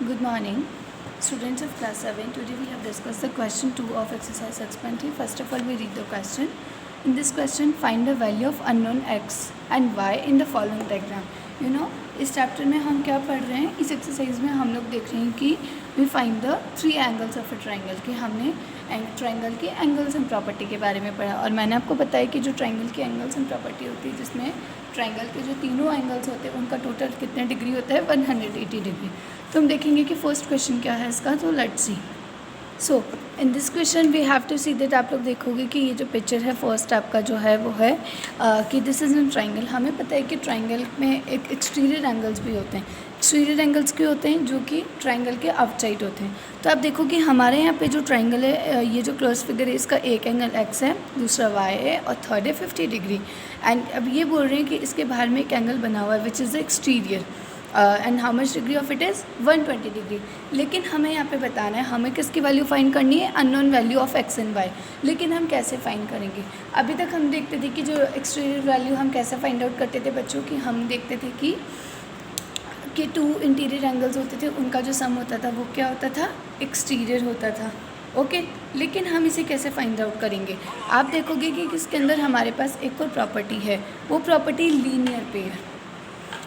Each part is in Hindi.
Good morning, students of class 7. Today we have discussed the question 2 of exercise 6.3. First of all, we read the question. In this question, find the value of unknown x and y in the following diagram. इस चैप्टर में हम क्या पढ़ रहे हैं, इस एक्सरसाइज में हम लोग देख रहे हैं कि we find the 3 angles of a triangle कि हमने ट्राइंगल की एंगल्स एंड प्रॉपर्टी के बारे में पढ़ा। और मैंने आपको बताया कि जो ट्राइंगल की एंगल्स एंड प्रॉपर्टी होती है, जिसमें ट्राइंगल के जो तीनों एंगल्स होते हैं उनका टोटल कितने डिग्री होता है, 180 डिग्री। तो हम देखेंगे कि फर्स्ट क्वेश्चन क्या है इसका। तो let's see. So in this question we have to see that, आप लोग देखोगे कि ये जो पिक्चर है फर्स्ट आपका जो है वो है कि दिस इज़ एन ट्राइंगल। हमें पता है कि ट्राइंगल में एक एक्सटीरियर एंगल्स भी होते हैं। एक्सटीरियर एंगल्स क्यों होते हैं? जो कि ट्राइंगल के आउटसाइड होते हैं। तो आप देखो कि हमारे यहाँ पे जो ट्राइंगल है, ये जो क्लोज फिगर है, इसका एक एंगल एक्स है, दूसरा वाई है और थर्ड है 50 डिग्री। एंड अब ये बोल रहे हैं कि इसके बाहर में एक एंगल बना हुआ है which is the exterior and how much degree of it is 120 degree. लेकिन हमें यहाँ पे बताना है, हमें किसकी वैल्यू फाइंड करनी है, unknown value of x and y. लेकिन हम कैसे फाइंड करेंगे? अभी तक हम देखते थे कि जो एक्सटीरियर वैल्यू हम कैसे फाइंड आउट करते थे बच्चों की, हम देखते थे कि 2 इंटीरियर एंगल्स होते थे, उनका जो सम होता था वो क्या होता था, एक्सटीरियर होता था। ओके लेकिन हम इसे कैसे फाइंड आउट करेंगे? आप देखोगे कि इसके अंदर हमारे पास एक और प्रॉपर्टी है, वो प्रॉपर्टी लीनियर पेयर।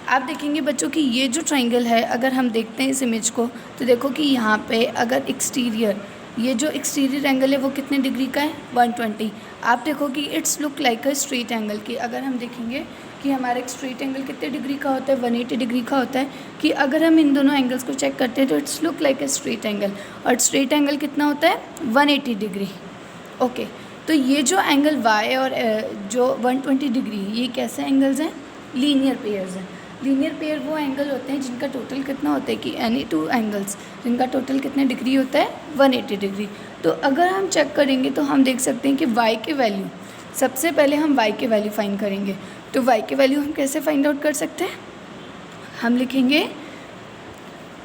आप देखेंगे बच्चों कि ये जो ट्राइंगल है, अगर हम देखते हैं इस इमेज को, तो देखो कि यहाँ पे अगर एक्सटीरियर, ये जो एक्सटीरियर एंगल है वो कितने डिग्री का है, 120। आप देखो कि it's look like a straight angle की अगर हम देखेंगे कि हमारा एक स्ट्रेट एंगल कितने डिग्री का होता है, 180 डिग्री का होता है। कि अगर हम इन दोनों एंगल्स को चेक करते हैं तो it's look like a straight angle, और स्ट्रेट एंगल कितना होता है, 180 डिग्री। ओके तो ये जो एंगल वाई और जो 120 डिग्री, ये कैसे एंगल्स हैं, लीनियर पेयर्स हैं। लीनियर पेयर वो एंगल होते हैं जिनका टोटल कितना होता है कि एनी 2 एंगल्स जिनका टोटल कितने डिग्री होता है, 180 डिग्री। तो अगर हम चेक करेंगे तो हम देख सकते हैं कि y के वैल्यू, सबसे पहले हम y के वैल्यू फाइंड करेंगे। तो y के वैल्यू हम कैसे फाइंड आउट कर सकते हैं? हम लिखेंगे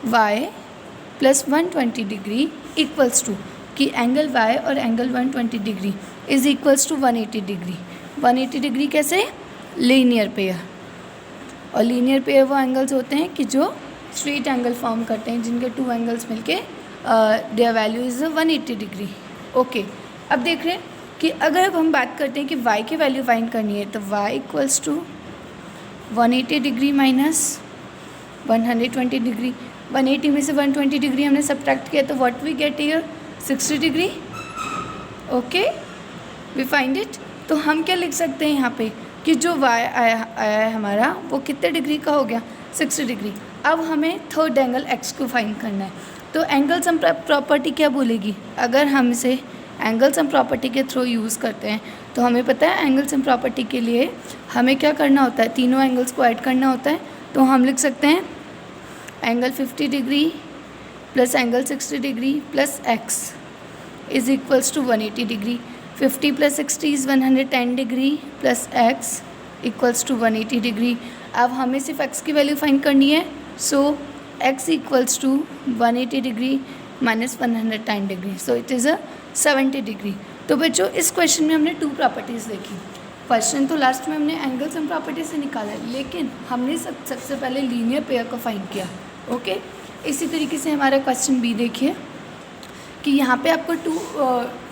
y plus 120 degree equals to कि एंगल y और angle 120 degree is equals to 180 degree. 180 degree कैसे? Linear pair. और लीनियर पेयर वो एंगल्स होते हैं कि जो स्ट्रेट एंगल फॉर्म करते हैं, जिनके 2 एंगल्स मिलके their value is 180 degree. Okay अब देख रहे हैं कि अगर अब हम बात करते हैं कि y की वैल्यू फाइंड करनी है, तो y equals to 180 degree minus 120 degree. 180 में से 120 डिग्री हमने सब्ट्रैक्ट किया तो what we get here, 60 degree. Okay we find it. तो हम क्या लिख सकते हैं यहाँ पे कि जो y आया है हमारा वो कितने डिग्री का हो गया, 60 डिग्री। अब हमें थर्ड एंगल x को फाइंड करना है। तो एंगल सम प्रॉपर्टी क्या बोलेगी? अगर हम इसे एंगल सम प्रॉपर्टी के थ्रू यूज़ करते हैं तो हमें पता है एंगल सम प्रॉपर्टी के लिए हमें क्या करना होता है, तीनों एंगल्स को ऐड करना होता है। तो हम लिख सकते हैं angle 50 degree plus angle 60 degree plus x is equals to 180 degree. 50 plus 60 is 110 degree plus x equals to 180 degree. अब हमें सिर्फ x की वैल्यू फाइंड करनी है। So x equals to 180 degree minus 110 degree, so it is a 70 degree. तो बच्चों इस क्वेश्चन में हमने 2 प्रॉपर्टीज़ देखी। क्वेश्चन तो लास्ट में हमने एंगल सम प्रॉपर्टी से निकाला, लेकिन हमने सबसे पहले लीनियर पेयर को फाइंड किया। ओके इसी तरीके से हमारा क्वेश्चन बी देखिए कि यहाँ पे आपको 2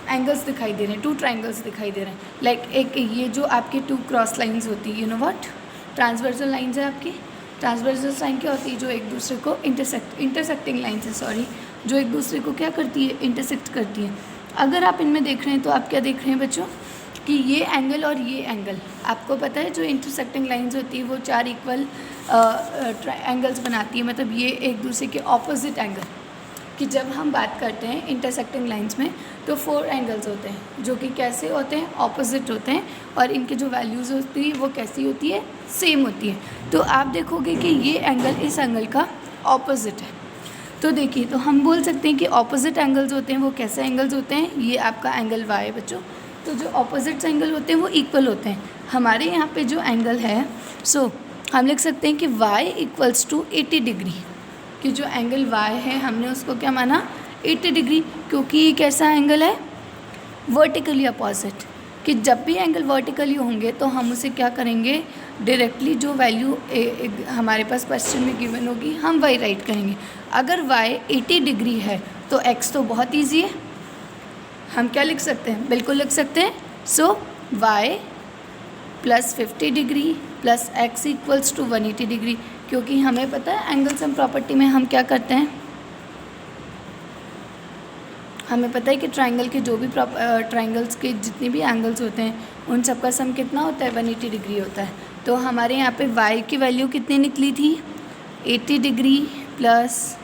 एंगल्स दिखाई दे रहे हैं, 2 ट्राइंगल्स दिखाई दे रहे हैं। लाइक एक ये जो आपकी 2 क्रॉस लाइंस होती है, you know what, transversal lines है आपकी। ट्रांसवर्सल लाइन क्या होती है? जो एक दूसरे को इंटरसेक्टिंग लाइंस है, सॉरी, जो एक दूसरे को क्या करती है, इंटरसेक्ट करती है। अगर आप इनमें देख रहे हैं तो आप क्या देख रहे हैं बच्चों कि ये एंगल और ये एंगल, आपको पता है जो इंटरसेक्टिंग लाइंस होती है वो 4 इक्वल एंगल्स बनाती है, मतलब ये एक दूसरे के ऑपोजिट एंगल। कि जब हम बात करते हैं इंटरसेक्टिंग लाइंस में तो 4 एंगल्स होते हैं जो कि कैसे होते हैं, ऑपोजिट होते हैं, और इनकी जो वैल्यूज़ होती है वो कैसी होती है, सेम होती है। तो आप देखोगे कि ये एंगल इस एंगल का ऑपोजिट है। तो देखिए, तो हम बोल सकते हैं कि ऑपोजिट एंगल्स होते हैं वो कैसे एंगल्स होते हैं, ये आपका एंगल y है बच्चों। तो जो ऑपोजिट एंगल होते हैं वो इक्वल होते हैं। हमारे यहाँ पे जो एंगल है, सो हम लिख सकते हैं कि y इक्वल्स टू 80 डिग्री। कि जो एंगल y है हमने उसको क्या माना, 80 डिग्री, क्योंकि ये कैसा एंगल है, वर्टिकली अपोजिट। कि जब भी एंगल वर्टिकली होंगे तो हम उसे क्या करेंगे, डायरेक्टली जो वैल्यू हमारे पास क्वेश्चन में गिवन होगी हम वही राइट करेंगे। अगर y 80 डिग्री है तो x तो बहुत ईजी है, हम क्या लिख सकते हैं, बिल्कुल लिख सकते हैं. So y plus 50 degree plus x equals to 180 degree, क्योंकि हमें पता है एंगल सम प्रॉपर्टी में हम क्या करते हैं, हमें पता है कि ट्राइंगल के जो भी ट्राइंगल्स के जितने भी एंगल्स होते हैं उन सब का सम कितना होता है, 180 डिग्री होता है. तो हमारे यहाँ पे y की वैल्यू कितनी निकली थी, 80 degree plus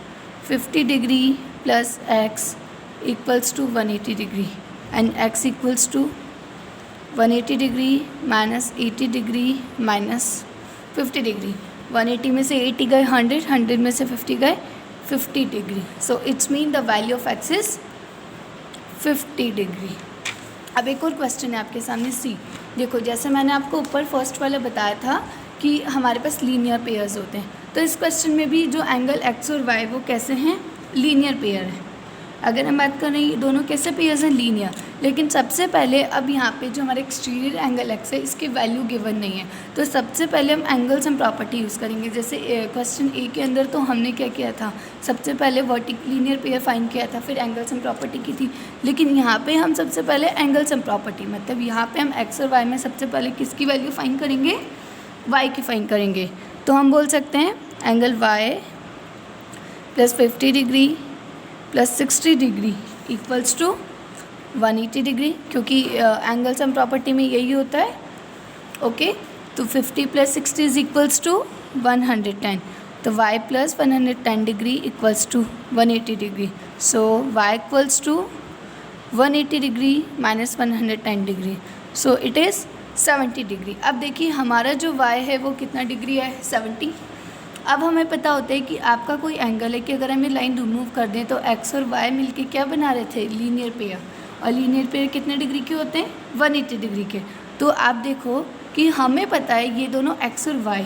50 degree plus x equals to 180 degree and x equals to 180 degree minus 80 degree minus 50 degree. 180 में से 80 गए 100 में से 50 गए 50 degree. So it's mean the value of x is 50 degree. अब एक और क्वेश्चन है आपके सामने सी. देखो जैसे मैंने आपको ऊपर फर्स्ट वाला बताया था कि हमारे पास लीनियर पेयर्स होते हैं, तो इस क्वेश्चन में भी जो एंगल x और y वो कैसे हैं, लीनियर पेयर है. अगर हम बात करें ये दोनों कैसे पेयर्स हैं, लीनियर. लेकिन सबसे पहले अब यहाँ पे जो हमारा एक्सटीरियर एंगल x है इसकी वैल्यू गिवन नहीं है, तो सबसे पहले हम एंगल सम प्रॉपर्टी यूज़ करेंगे. जैसे क्वेश्चन ए के अंदर तो हमने क्या किया था, सबसे पहले लीनियर पेयर फाइंड किया था, फिर एंगल सम प्रॉपर्टी की थी. लेकिन यहाँ पे हम सबसे पहले एंगल सम प्रॉपर्टी, मतलब यहाँ पे हम x और y में सबसे पहले किसकी वैल्यू फाइंड करेंगे, y की फाइंड करेंगे. तो हम बोल सकते हैं angle y plus 50 degree plus 60 degree equals to 180 degree, क्योंकि एंगल सम प्रॉपर्टी में यही होता है. ओके, तो 50 प्लस 60 इज इक्वल्स टू 110. तो y plus 110 degree equals to 180 degree. So y equals to 180 degree minus 110 degree, so it is 70 degree. अब देखिए हमारा जो y है वो कितना डिग्री है, 70. अब हमें पता होता है कि आपका कोई एंगल है कि अगर हम ये लाइन रिमूव कर दें तो x और y मिलके क्या बना रहे थे, लीनियर पेयर. और लीनियर पेयर कितने डिग्री के होते हैं, 180 डिग्री के. तो आप देखो कि हमें पता है ये दोनों x और y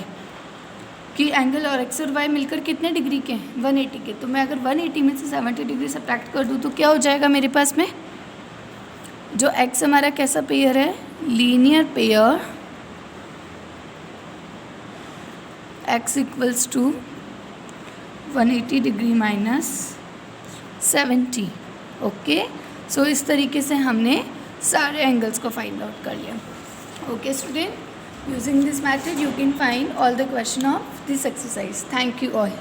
कि एंगल और x और y मिलकर कितने डिग्री के हैं, 180 के. तो मैं अगर 180 में से 70 डिग्री सब्ट्रैक्ट कर दूँ तो क्या हो जाएगा मेरे पास में, जो x हमारा कैसा पेयर है, linear pair, x equals to 180 degree minus 70. Okay, so इस तरीके से हमने सारे एंगल्स को फाइंड आउट कर लिया. Okay student, using this method you can find all the question of this exercise. Thank you all.